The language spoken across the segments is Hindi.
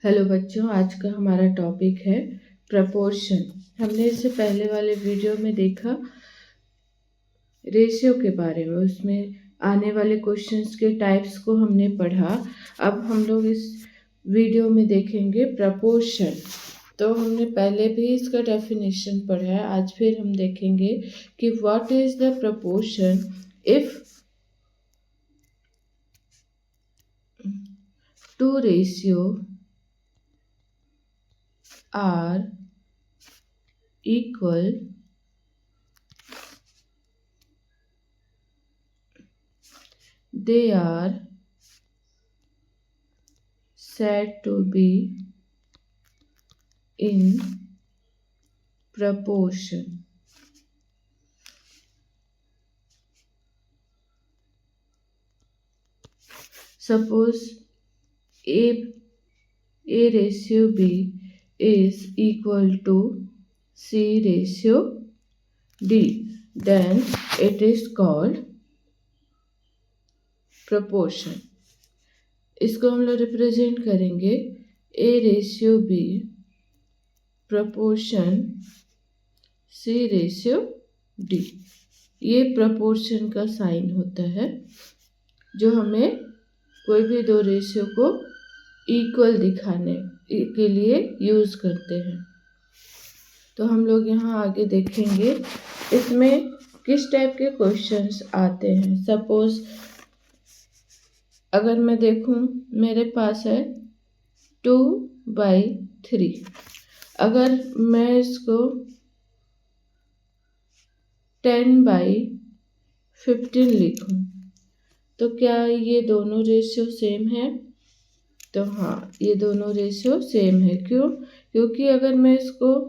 हेलो बच्चों, आज का हमारा टॉपिक है प्रपोर्शन। हमने इससे पहले वाले वीडियो में देखा रेशियो के बारे में, उसमें आने वाले क्वेश्चंस के टाइप्स को हमने पढ़ा। अब हम लोग इस वीडियो में देखेंगे प्रपोर्शन। तो हमने पहले भी इसका डेफिनेशन पढ़ा है, आज फिर हम देखेंगे कि what is the proportion if two ratio are equal, they are said to be in proportion. Suppose A ratio B is equal to C ratio D, then it is called proportion. इसको हम लोग रिप्रेजेंट करेंगे A ratio B proportion C ratio D। ये proportion का साइन होता है जो हमें कोई भी दो रेशियो को इक्वल दिखाने के लिए यूज करते हैं। तो हम लोग यहाँ आगे देखेंगे इसमें किस टाइप के क्वेश्चंस आते हैं। सपोज अगर मैं देखूं, मेरे पास है 2/3। अगर मैं इसको 10/15 लिखूं तो क्या ये दोनों रेशियो सेम है? तो हाँ, ये दोनों रेशियो सेम है। क्यों? क्योंकि अगर मैं इसको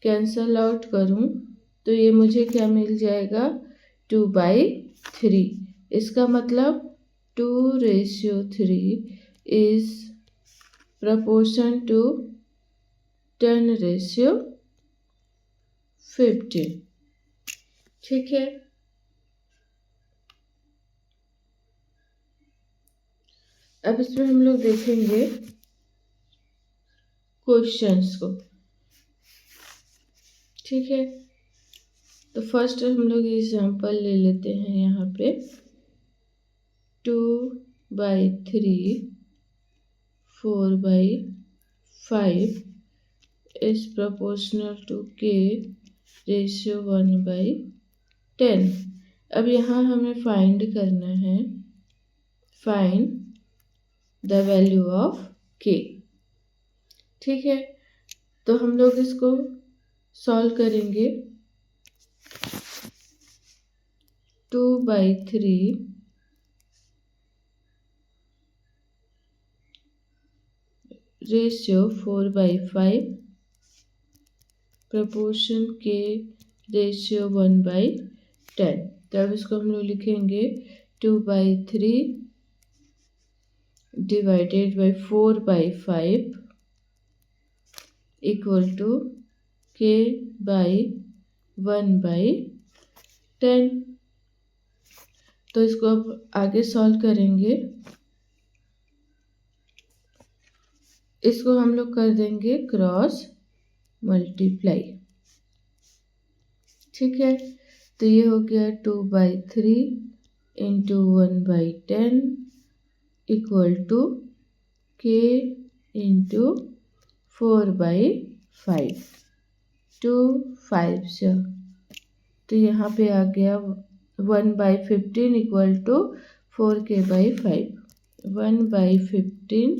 कैंसल आउट करूं तो ये मुझे क्या मिल जाएगा? 2/3। इसका मतलब 2:3 इज proportion to 10:15। ठीक है। अब इसमें हम लोग देखेंगे क्वेश्चंस को। ठीक है, तो फर्स्ट हम लोग एग्जांपल ले लेते हैं। यहाँ पे 2/3 4/5 is proportional to K ratio 1/10। अब यहाँ हमें फाइंड करना है, find the value of K। ठीक है, तो हम लोग इसको सॉल्व करेंगे। 2/3 रेशियो 4/5 proportion K रेशियो 1/10। तब इसको हम लोग लिखेंगे 2/3 divided by 4/5 equal to K by 1/10। तो इसको अब आगे सॉल्व करेंगे। इसको हम लोग कर देंगे क्रॉस मल्टीप्लाई। ठीक है, तो ये हो गया 2/3 into 1/10 equal to K into 4/5। 2 5 से तो यहाँ पे आ गया 1/15 equal to 4K/5। 1/15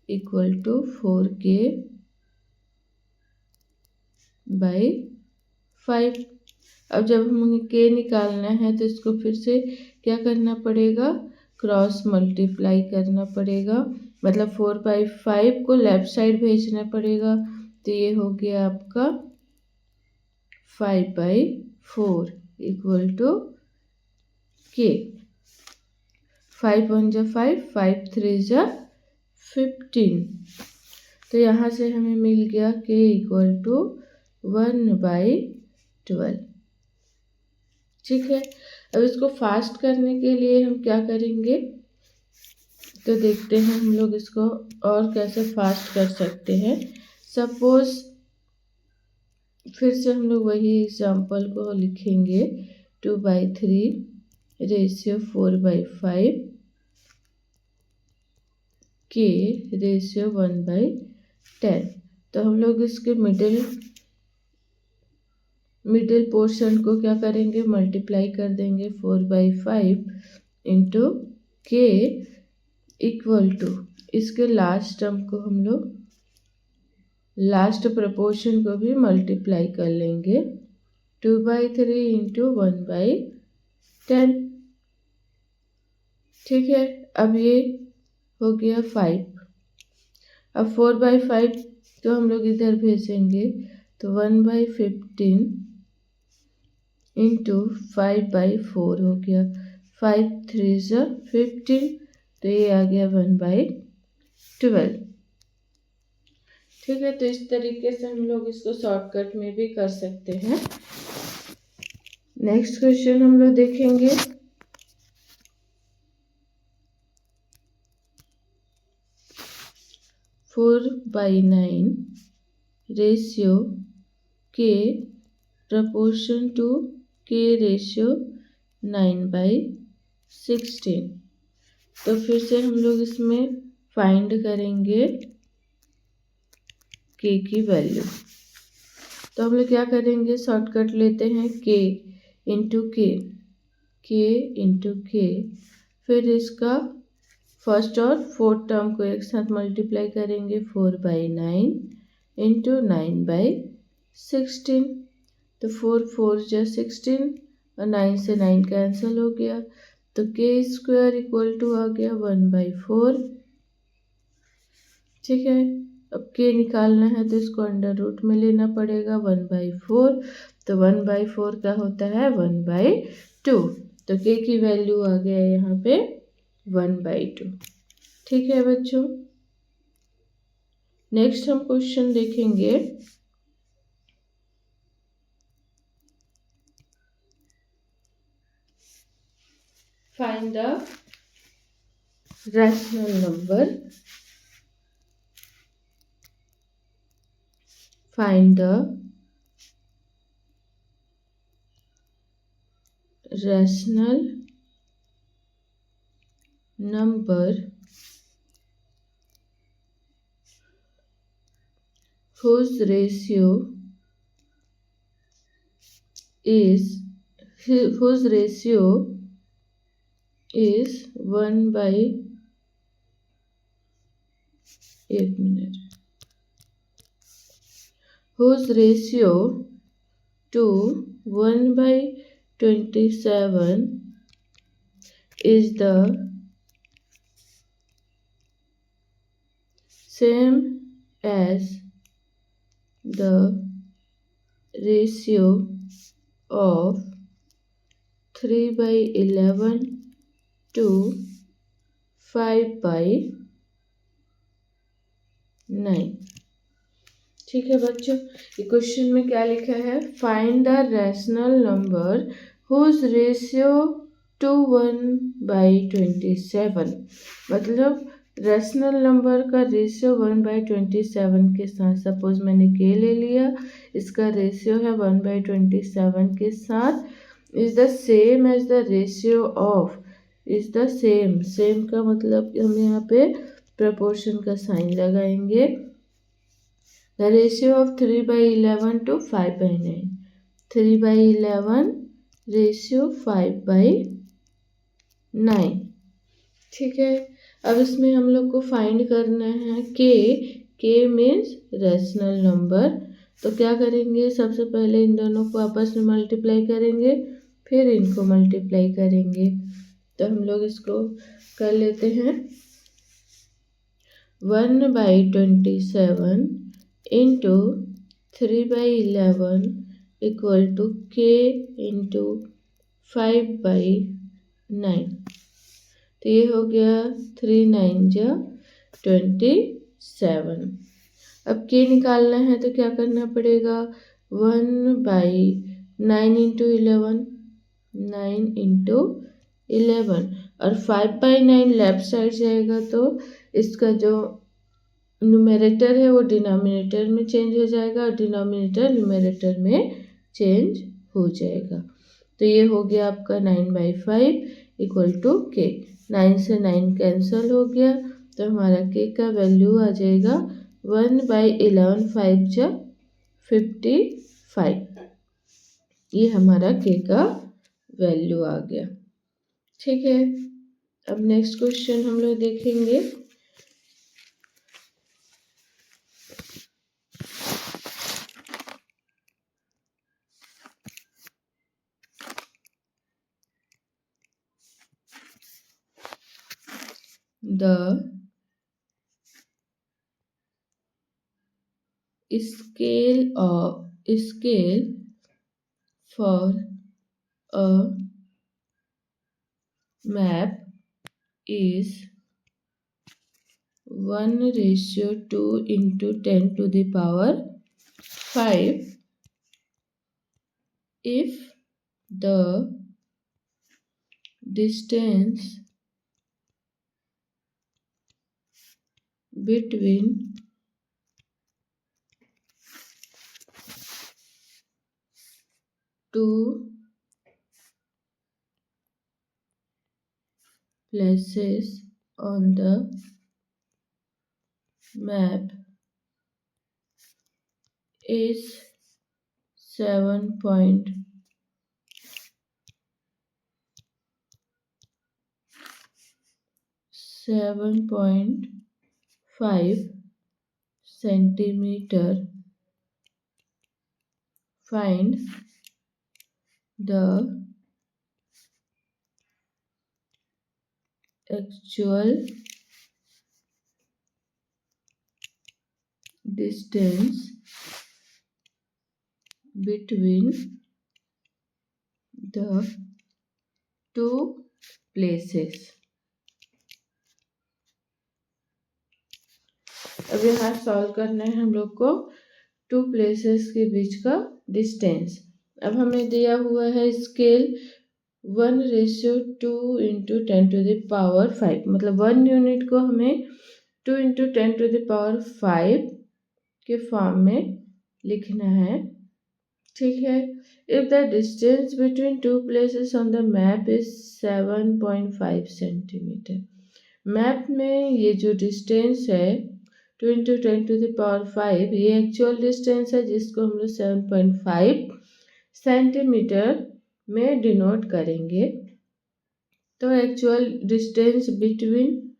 equal to 4K/5। अब जब हमें K निकालना है तो इसको फिर से क्या करना पड़ेगा? क्रॉस मल्टीप्लाई करना पड़ेगा, मतलब 4/5 को लेफ्ट साइड भेजना पड़ेगा। तो ये हो गया आपका 5/4 इक्वल टू K। 5 1 जा 5, 5 3 जा 15। तो यहाँ से हमें मिल गया K इक्वल टू 1/12। ठीक है, अब इसको फास्ट करने के लिए हम क्या करेंगे? तो देखते हैं हम लोग इसको और कैसे फास्ट कर सकते हैं। सपोज फिर से हम लोग वही एग्जाम्पल को लिखेंगे 2/3 रेशियो 4/5 के रेशियो 1/10। तो हम लोग इसके मिडिल पोर्शन को क्या करेंगे, मल्टीप्लाई कर देंगे 4/5 इंटू के इक्वल टू इसके लास्ट टर्म को हम लोग लास्ट प्रपोर्शन को भी मल्टीप्लाई कर लेंगे 2/3 इंटू 1/10। ठीक है, अब ये हो गया 5। अब 4/5 तो हम लोग इधर भेजेंगे तो 1/15 इंटू 5/4 हो गया। 5 3 15, तो ये आ गया 1/12। ठीक है, तो इस तरीके से हम लोग इसको शॉर्टकट में भी कर सकते हैं। नेक्स्ट क्वेश्चन हम लोग देखेंगे। फोर बाई 9 रेशियो के प्रपोर्शन टू के रेशियो 9/16। तो फिर से हम लोग इसमें फाइंड करेंगे के की वैल्यू। तो हम लोग क्या करेंगे, शॉर्टकट लेते हैं के इंटू के, फिर इसका फर्स्ट और फोर्थ टर्म को एक साथ मल्टीप्लाई करेंगे 4/9 इंटू 9/16। तो 4 4 16 और 9 से 9 कैंसिल हो गया, तो के स्क्वायर इक्वल टू आ गया 1/4। ठीक है, अब के निकालना है तो इसको अंडर रूट में लेना पड़ेगा 1/4। तो 1/4 का होता है 1/2। तो के की वैल्यू आ गया यहाँ पे 1/2। ठीक है बच्चों, नेक्स्ट हम क्वेश्चन देखेंगे। Find the rational number. Find the rational number whose ratio is 1/whose ratio to 1/27 is the same as the ratio of 3/11 to 5/9। ठीक है बच्चों, ये क्वेश्चन में क्या लिखा है, find the rational number whose ratio to 1/27। मतलब रैशनल नंबर का रेशियो 1/27 के साथ, सपोज मैंने के ले लिया, इसका रेशियो है 1/27 के साथ, is the same as the ratio of, is the same का मतलब हम यहाँ पे प्रपोर्शन का साइन लगाएंगे। The ratio of 3/11 to 5/9, 3/11 ratio 5/9। ठीक है, अब इसमें हम लोग को फाइंड करना है के मीन्स रैशनल नंबर। तो क्या करेंगे, सबसे पहले इन दोनों को आपस में मल्टीप्लाई करेंगे, फिर इनको मल्टीप्लाई करेंगे। तो हम लोग इसको कर लेते हैं 1/27 इंटू 3/11 इक्वल टू के इंटू 5/9। तो ये हो गया 3 9 27। अब के निकालना है तो क्या करना पड़ेगा, 1/9 इंटू 11, 9 इंटू 11, और 5/9 लेफ्ट साइड जाएगा तो इसका जो न्यूमरेटर है वो डिनोमिनेटर में चेंज हो जाएगा और डिनोमिनेटर न्यूमरेटर में चेंज हो जाएगा। तो ये हो गया आपका 9/5 इक्वल टू के। 9 से 9 कैंसिल हो गया तो हमारा के का वैल्यू आ जाएगा 1/11, 5 जा 55। ये हमारा के का वैल्यू आ गया। ठीक है, अब नेक्स्ट क्वेश्चन हम लोग देखेंगे। The scale for a map is 1:2 into 10 to the power 5 if the distance between two places on the map is 7.5 centimeter. Find the actual distance between the two places. अब यहाँ सॉल्व करना है हम लोग को टू प्लेसेस के बीच का डिस्टेंस। अब हमें दिया हुआ है scale 1:2 into 10 to the power 5, मतलब 1 यूनिट को हमें 2 into 10 to the power 5 के फॉर्म में लिखना है। ठीक है, if the distance between two places on the map is 7.5 centimetre. Map में ये जो डिस्टेंस है 2 into 10 to the power 5, ये एक्चुअल डिस्टेंस है जिसको हम लोग 7.5 सेंटीमीटर में डिनोट करेंगे। तो actual distance between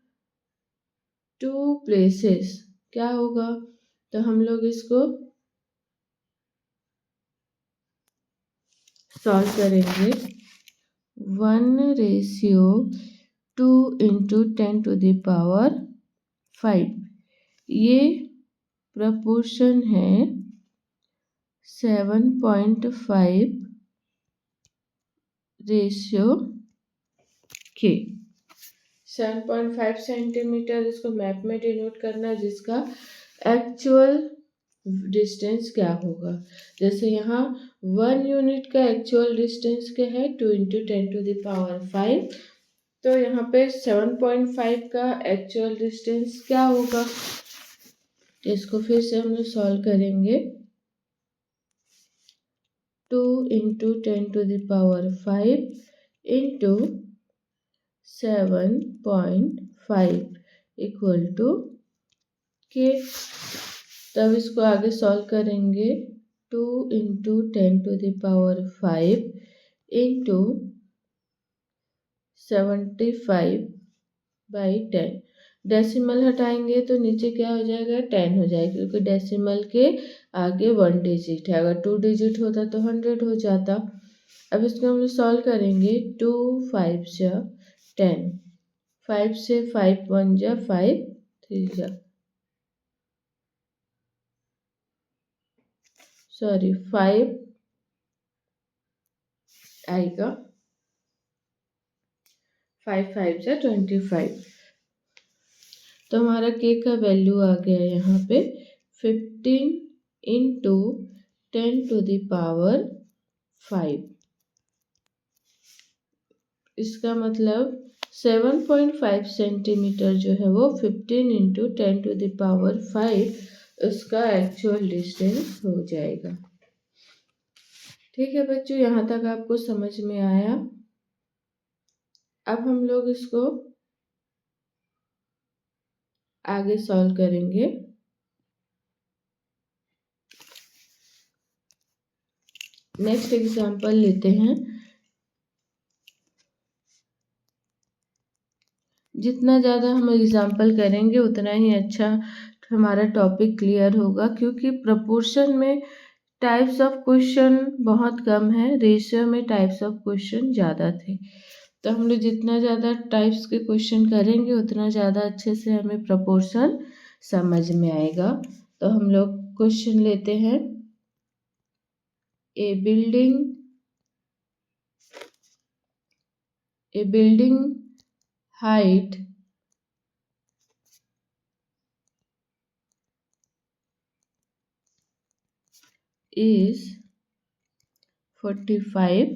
two places क्या होगा? तो हम लोग इसको सॉल्व करेंगे। 1:2 into 10 to the power 5, ये प्रपोर्शन है 7.5 रेशियो के। 7.5 सेंटीमीटर इसको मैप में डिनोट करना, जिसका एक्चुअल डिस्टेंस क्या होगा। जैसे यहाँ 1 यूनिट का एक्चुअल डिस्टेंस क्या है 2 into 10 to the power 5, तो यहाँ पे 7.5 का एक्चुअल डिस्टेंस क्या होगा। इसको फिर से हम लोग सॉल्व करेंगे। 2 into 10 to the power 5 into 7.5 equal to के। तब इसको आगे सॉल्व करेंगे। 2 into 10 to the power 5 into 75/10। Decimal हटाएंगे तो नीचे क्या हो जाएगा 10 हो जाएगा, क्योंकि डेसिमल के आगे 1 डिजिट है। अगर 2 डिजिट होता तो 100 हो जाता। अब इसको हम सॉल्व करेंगे। 2 5 जा 10, 5 से 5 1 जा 5 3 जा 5 आएगा। 5 5 जा 25। तो हमारा के का वैल्यू आ गया यहाँ पे 15 into 10 to the power 5। इसका मतलब 7.5 सेंटीमीटर जो है वो 15 इंटू 10⁵ उसका एक्चुअल डिस्टेंस हो जाएगा। ठीक है बच्चों, यहाँ तक आपको समझ में आया। अब हम लोग इसको आगे सॉल्व करेंगे। नेक्स्ट एग्जाम्पल लेते हैं। जितना ज़्यादा हम एग्जाम्पल करेंगे उतना ही अच्छा हमारा टॉपिक क्लियर होगा, क्योंकि प्रपोर्शन में टाइप्स ऑफ क्वेश्चन बहुत कम है, रेशियो में टाइप्स ऑफ क्वेश्चन ज़्यादा थे। तो हम लोग जितना ज़्यादा टाइप्स के क्वेश्चन करेंगे उतना ज़्यादा अच्छे से हमें प्रपोर्शन समझ में आएगा। तो हम लोग क्वेश्चन लेते हैं। ए building height is 45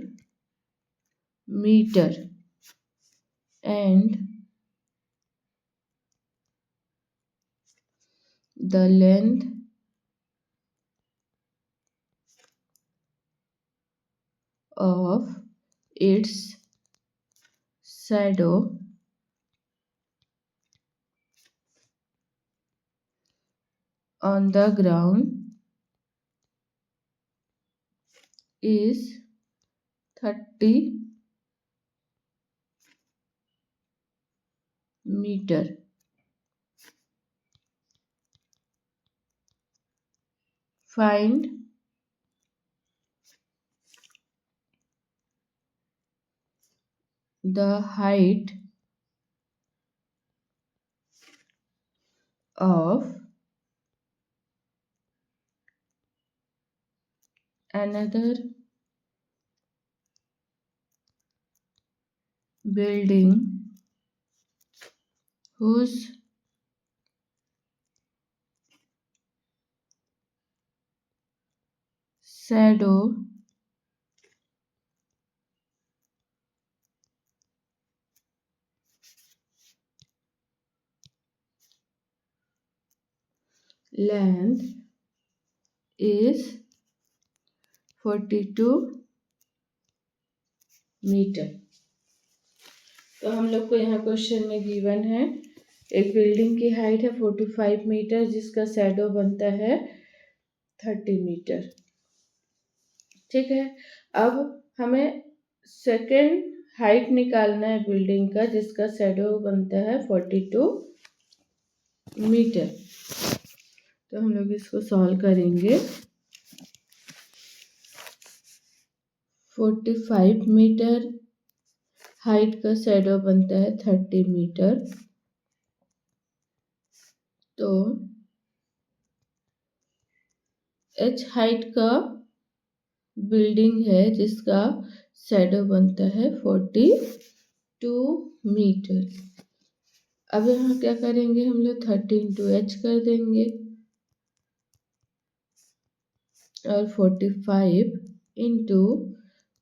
meter and the length of its shadow on the ground is 30 meter. Find the height of another building whose shadow length is 42 metre. तो हम लोग को यहाँ क्वेश्चन में गिवन है एक बिल्डिंग की हाइट है 45 मीटर जिसका शैडो बनता है 30 मीटर। ठीक है, अब हमें सेकेंड हाइट निकालना है बिल्डिंग का जिसका शैडो बनता है 42 मीटर। तो हम लोग इसको सॉल्व करेंगे। 45 मीटर हाइट का शैडो बनता है 30 मीटर। तो एच हाइट का बिल्डिंग है जिसका शैडो बनता है 42 मीटर। अब यहाँ क्या करेंगे हम लोग 30 इंटू एच कर देंगे और 45 इंटू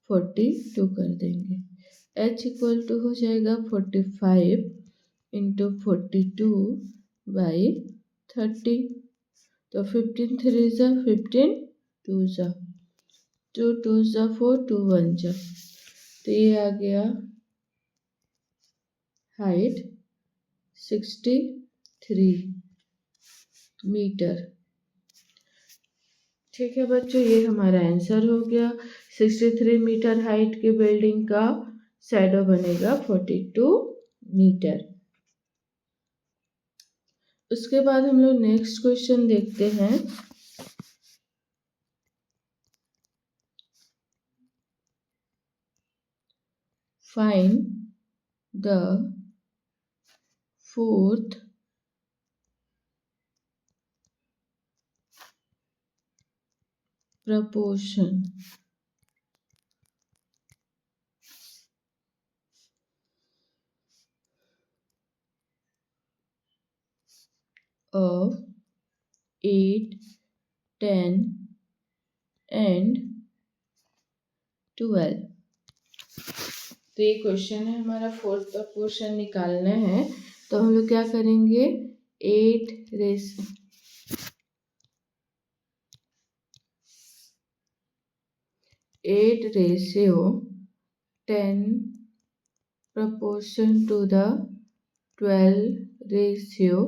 42 कर देंगे। एच इक्वल टू हो जाएगा 45 इंटू 42 बाई 30। तो 15 3 जा 15 2 जा 2 2 जा 4 2 1 जा। तो ये आ गया हाइट 63 मीटर। ठीक है बच्चों, ये हमारा आंसर हो गया। 63 मीटर हाइट के बिल्डिंग का शैडो बनेगा 42 मीटर। उसके बाद हम लोग नेक्स्ट क्वेश्चन देखते हैं। Find the fourth proportion of 8, 10 and 12। तो ये क्वेश्चन है हमारा, फोर्थ प्रपोर्शन निकालना है। तो हम लोग क्या करेंगे, 8 ratio 10 proportion to the 12 ratio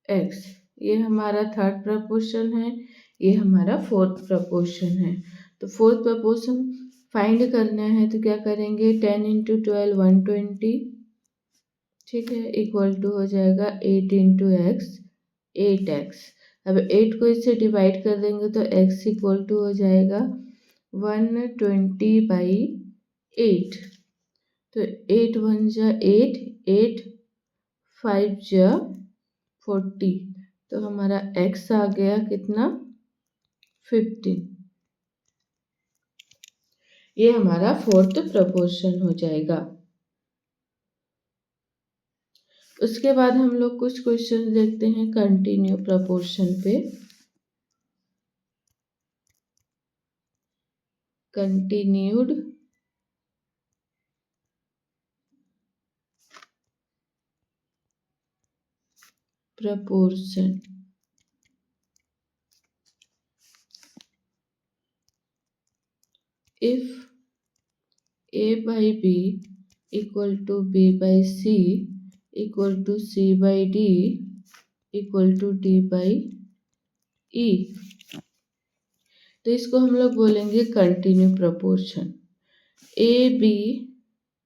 x। ये हमारा थर्ड प्रपोर्शन है, ये हमारा फोर्थ प्रपोर्शन है। तो फोर्थ प्रपोर्शन फाइंड करना है तो क्या करेंगे, 10 इंटू 12 120, ठीक है, इक्वल टू हो जाएगा 8 इंटू एक्स 8x। अब 8 को इससे डिवाइड कर देंगे तो x इक्वल टू हो जाएगा 120/8। तो 8 1 जा 8, 8 5 जा 40, तो हमारा x आ गया कितना, 15। ये हमारा फोर्थ प्रपोर्शन हो जाएगा। उसके बाद हम लोग कुछ क्वेश्चन देखते हैं कंटिन्यू प्रपोर्शन पे। Continued proportion. If a by b equal to b by c equal to c by d equal to d by e, तो इसको हम लोग बोलेंगे continue proportion. A B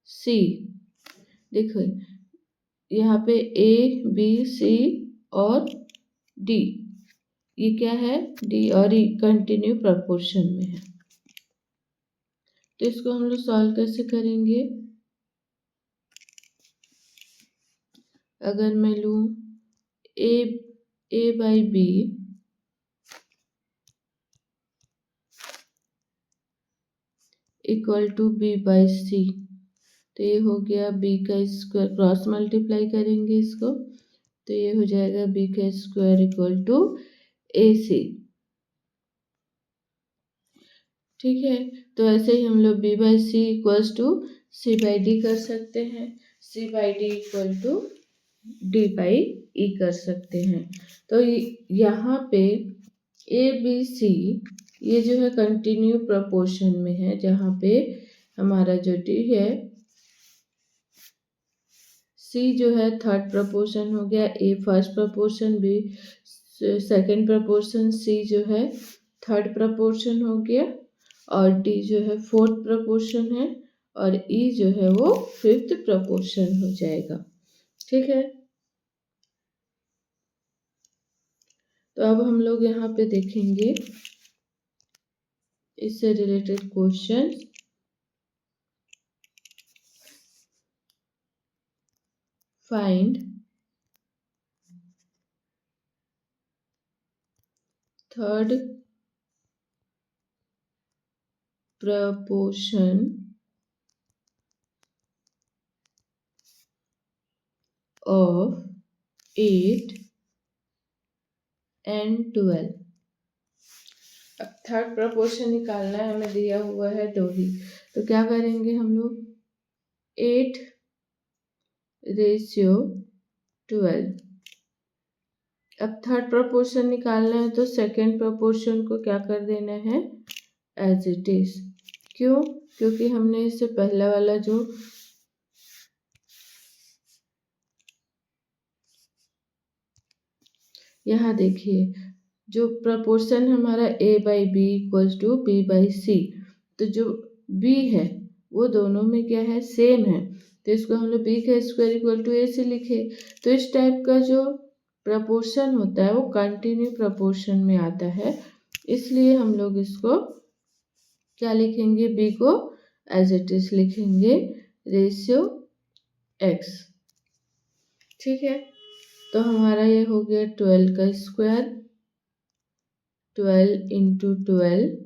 C, देखो यहाँ पे ए बी सी और डी, ये क्या है, डी और ई कंटिन्यू प्रपोर्शन में है। तो इसको हम लोग सॉल्व कैसे करेंगे, अगर मैं लूँ A by B equal to B by C, तो ये हो गया बी का स्क्वायर, क्रॉस मल्टीप्लाई करेंगे इसको तो ये हो जाएगा बी का square equal to A C, ठीक है। तो ऐसे ही हम लोग B by C equals to C by D कर सकते हैं, C by D equal to D by E कर सकते हैं। तो यहाँ पे ए बी सी ये जो है कंटिन्यू प्रपोर्शन में है, जहाँ पे हमारा जो डी है, सी जो है थर्ड प्रपोर्शन हो गया, A first proportion, B second proportion, C जो है थर्ड प्रपोर्शन हो गया और डी जो है फोर्थ प्रपोर्शन है और ई जो है वो फिफ्थ प्रपोर्शन हो जाएगा, ठीक है। तो अब हम लोग यहाँ पे देखेंगे इससे related question. Find third proportion of 8 and 12। अब थर्ड प्रपोर्शन निकालना है, हमें दिया हुआ है 2 ही, तो क्या करेंगे हम लोग, 8 रेशियो 12। अब थर्ड प्रपोर्शन निकालना है तो सेकेंड प्रपोर्शन को क्या कर देना है, एज इट इज। क्यों, क्योंकि हमने इससे पहला वाला जो यहाँ देखिए जो प्रपोर्शन हमारा a by B equals to B by C, तो जो b है वो दोनों में क्या है, सेम है, तो इसको हम लोग b का स्क्वायर इक्वल टू a से लिखे। तो इस टाइप का जो प्रपोर्शन होता है वो कंटिन्यू प्रपोर्शन में आता है, इसलिए हम लोग इसको क्या लिखेंगे, b को एज इट इज लिखेंगे रेशियो x, ठीक है। तो हमारा ये हो गया 12 का square, 12 into 12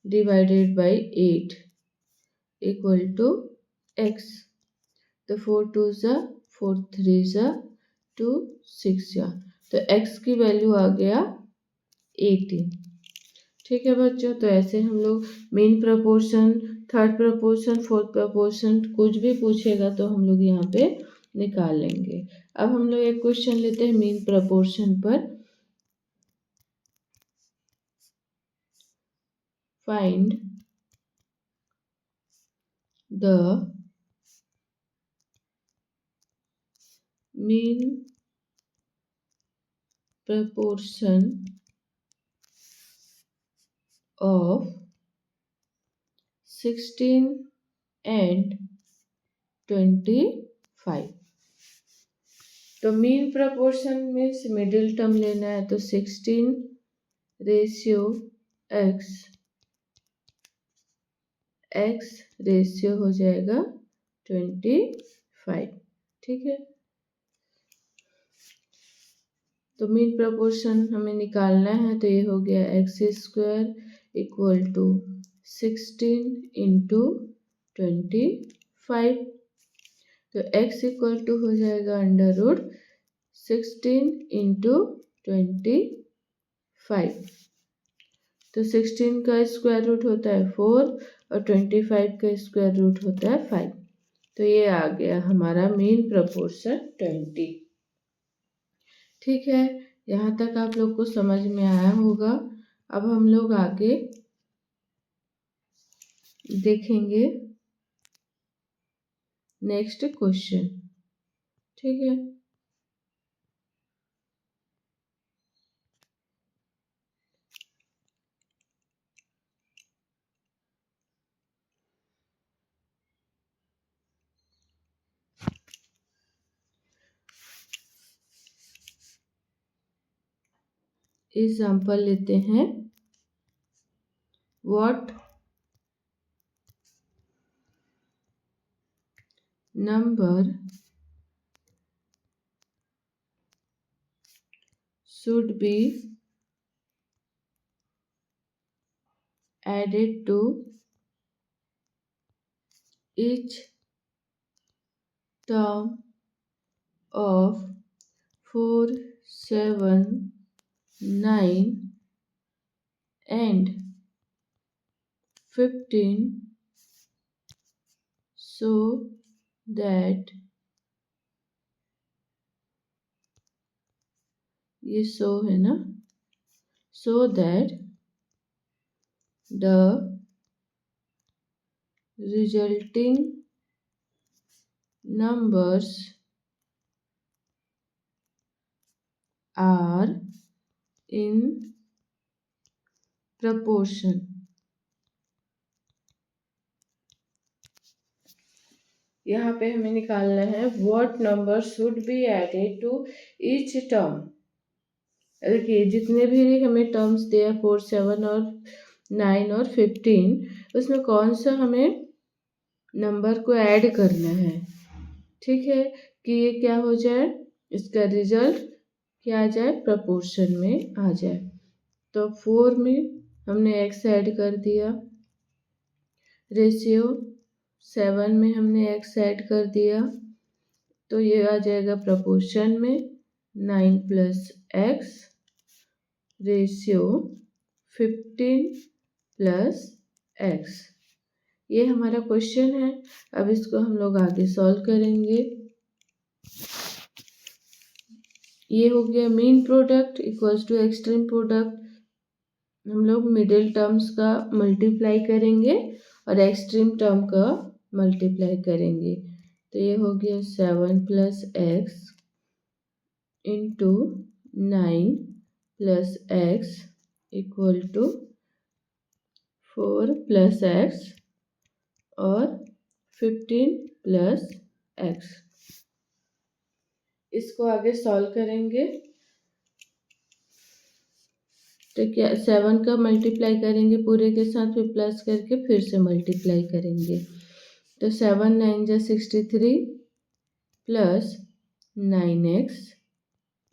divided by 8 equal to x। तो 4 2 ज़ा 4 3 ज़ा 2 6 ज़ा, तो x की वैल्यू आ गया 18। ठीक है बच्चों, तो ऐसे हम लोग mean proportion, third proportion, fourth proportion कुछ भी पूछेगा तो हम लोग यहाँ पे निकाल लेंगे। अब हम लोग एक क्वेश्चन लेते हैं मीन प्रपोर्शन पर। Find the mean proportion of 16 and 25। तो मीन प्रपोर्शन में मिडिल टर्म लेना है, तो 16 रेशियो x रेशियो हो जाएगा 25। ठीक है, तो मीन प्रोपोर्शन हमें निकालना है, तो ये हो गया x² इक्वल टू 16 इंटू 25। तो x इक्वल टू हो जाएगा √16 इंटू 25। तो 16 का स्क्वायर रूट होता है 4 और 25 का स्क्वायर रूट होता है 5। तो ये आ गया हमारा मीन प्रोपोर्शन 20। ठीक है, यहाँ तक आप लोग को समझ में आया होगा। अब हम लोग आगे देखेंगे नेक्स्ट क्वेश्चन। ठीक है, एग्जाम्पल लेते हैं। What number should be added to each term of 4, 7, 9 and 15 so that ये सो है ना, so that the resulting numbers are in proportion। यहाँ पे हमें निकालना है what number should be added to each term. देखिए जितने भी हमें टर्म्स दिया 4, 7 और 9 और 15, उसमें कौन सा हमें नंबर को ऐड करना है। ठीक है, कि ये क्या हो जाए, इसका रिजल्ट क्या आ जाए, प्रपोर्शन में आ जाए। तो 4 में हमने x ऐड कर दिया, रेशियो 7 में हमने x ऐड कर दिया, तो ये आ जाएगा प्रपोर्शन में 9 plus x ratio 15 plus x। ये हमारा क्वेश्चन है। अब इसको हम लोग आगे सॉल्व करेंगे। ये हो गया mean product equals to extreme product. हम लोग मिडिल टर्म्स का मल्टीप्लाई करेंगे और एक्सट्रीम टर्म का मल्टीप्लाई करेंगे। तो ये हो गया 7 plus x into 9 plus x equal to 4 plus x और 15 प्लस एक्स। इसको आगे सॉल्व करेंगे, तो क्या 7 का मल्टीप्लाई करेंगे पूरे के साथ, फिर प्लस करके फिर से मल्टीप्लाई करेंगे। तो 7 9 जा 63 plus 9x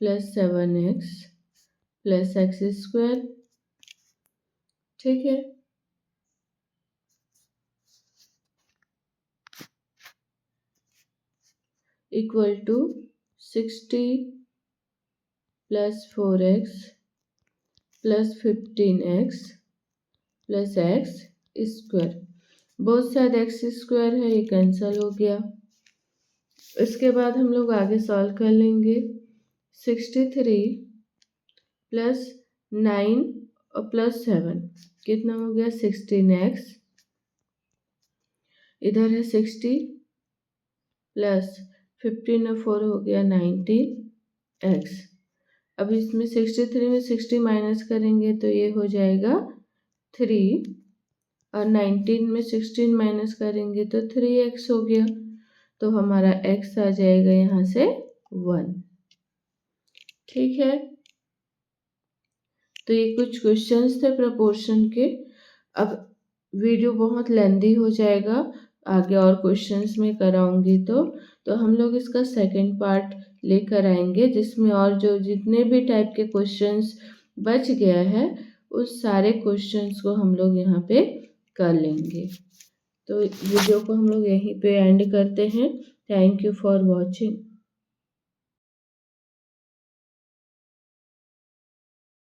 plus 7x plus x square. ठीक है, equal to 60 plus 4x plus 15x plus x square. Both side x square है, ये कैंसिल हो गया। इसके बाद हम लोग आगे सॉल्व कर लेंगे। 63 प्लस 9 और प्लस 7 कितना हो गया 16x। इधर है 60 प्लस 15 और 4 हो गया 19x। अब इसमें 63 में 60 माइनस करेंगे तो ये हो जाएगा 3 और 19 में 16 माइनस करेंगे तो 3x हो गया। तो हमारा x आ जाएगा यहाँ से 1। ठीक है, तो ये कुछ क्वेश्चंस थे प्रोपोर्शन के। अब वीडियो बहुत लेंदी हो जाएगा, आगे और क्वेश्चंस में कराऊंगी तो हम लोग इसका सेकंड पार्ट लेकर आएंगे, जिसमें और जो जितने भी टाइप के क्वेश्चंस बच गया है उस सारे क्वेश्चंस को हम लोग यहाँ पे कर लेंगे। तो वीडियो को हम लोग यहीं पे एंड करते हैं। Thank you for watching.